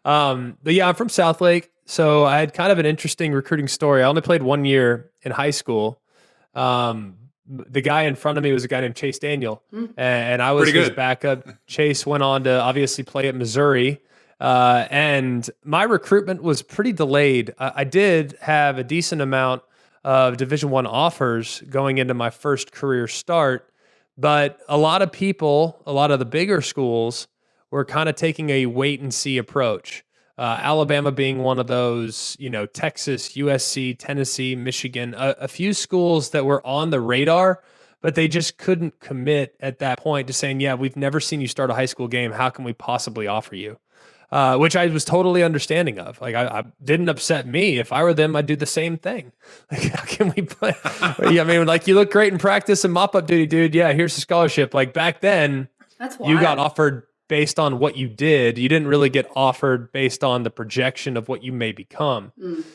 But yeah, I'm from Southlake, so I had kind of an interesting recruiting story. I only played 1 year in high school. The guy in front of me was a guy named Chase Daniel, and I was Pretty his good. backup. Chase went on to obviously play at Missouri, and my recruitment was pretty delayed. I did have a decent amount of Division I offers going into my first career start, but a lot of people, a lot of the bigger schools, were kind of taking a wait and see approach. Alabama being one of those, Texas, USC, Tennessee, Michigan, a few schools that were on the radar, but they just couldn't commit at that point to saying, yeah, we've never seen you start a high school game. How can we possibly offer you? Which I was totally understanding of. Like, I didn't upset me. If I were them, I'd do the same thing. Like, how can we play? Yeah, I mean, like, you look great in practice and mop-up duty, dude. Yeah, here's a scholarship. Like, back then, you got offered based on what you did. You didn't really get offered based on the projection of what you may become.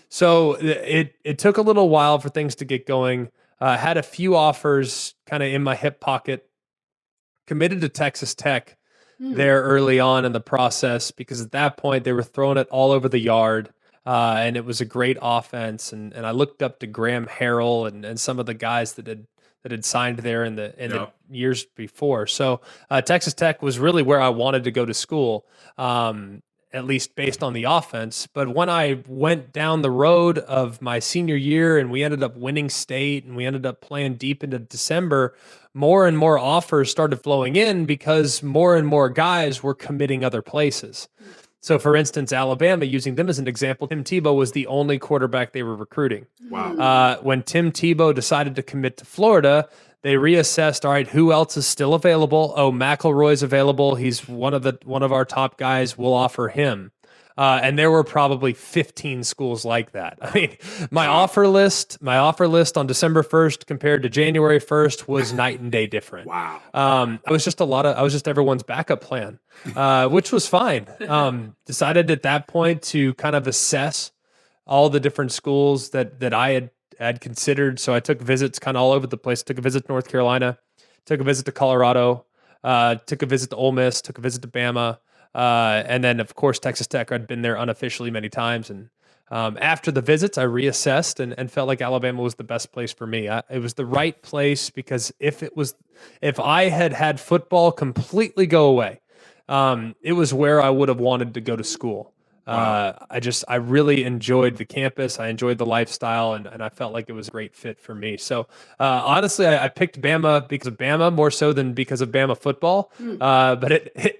So it took a little while for things to get going. Had a few offers kind of in my hip pocket. Committed to Texas Tech there early on in the process because at that point they were throwing it all over the yard. And it was a great offense. And I looked up to Graham Harrell and some of the guys that had signed there in the years before. So Texas Tech was really where I wanted to go to school, at least based on the offense. But when I went down the road of my senior year and we ended up winning state and we ended up playing deep into December, more and more offers started flowing in because more and more guys were committing other places. So, for instance, Alabama, using them as an example, Tim Tebow was the only quarterback they were recruiting. Wow. When Tim Tebow decided to commit to Florida, they reassessed, all right, who else is still available? Oh, McElroy's available. He's one of our top guys. We'll offer him. And there were probably 15 schools like that. I mean, my offer list on December 1st compared to January 1st was night and day different. Wow. I was just everyone's backup plan, which was fine. Decided at that point to kind of assess all the different schools that I had considered. So I took visits kind of all over the place. Took a visit to North Carolina, took a visit to Colorado, took a visit to Ole Miss, took a visit to Bama. And then, of course, Texas Tech. I'd been there unofficially many times. And after the visits, I reassessed and felt like Alabama was the best place for me. It was the right place because if I had football completely go away, it was where I would have wanted to go to school. Wow. I really enjoyed the campus. I enjoyed the lifestyle, and I felt like it was a great fit for me. So honestly, I picked Bama because of Bama more so than because of Bama football. But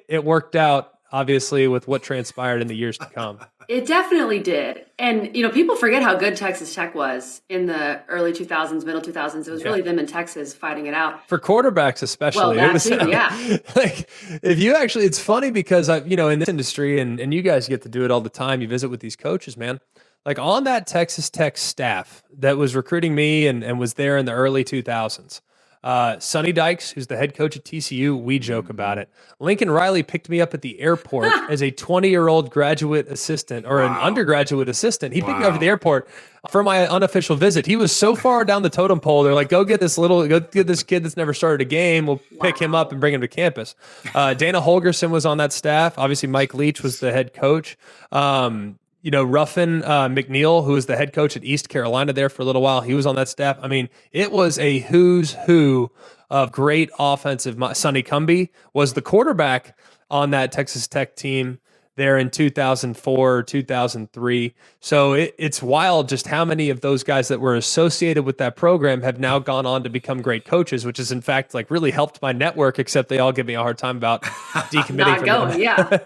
it worked out, obviously, with what transpired in the years to come. It definitely did. And, people forget how good Texas Tech was in the early 2000s, middle 2000s. It was really them in Texas fighting it out. For quarterbacks especially. Well, that too, yeah. Like, it's funny because, in this industry, and you guys get to do it all the time, you visit with these coaches, man. Like, on that Texas Tech staff that was recruiting me and was there in the early 2000s, Sonny Dykes, who's the head coach at TCU, we joke about it. Lincoln Riley picked me up at the airport as a 20-year-old graduate assistant or an undergraduate assistant. He picked me up at the airport for my unofficial visit. He was so far down the totem pole. They're like, go get this kid that's never started a game. We'll pick him up and bring him to campus. Dana Holgerson was on that staff. Obviously, Mike Leach was the head coach. Ruffin McNeil, who was the head coach at East Carolina there for a little while, he was on that staff. I mean, it was a who's who of great offensive. Sonny Cumbie was the quarterback on that Texas Tech team there in 2004, 2003. So it's wild just how many of those guys that were associated with that program have now gone on to become great coaches, which is in fact like really helped my network, except they all give me a hard time about decommitting from them. Yeah.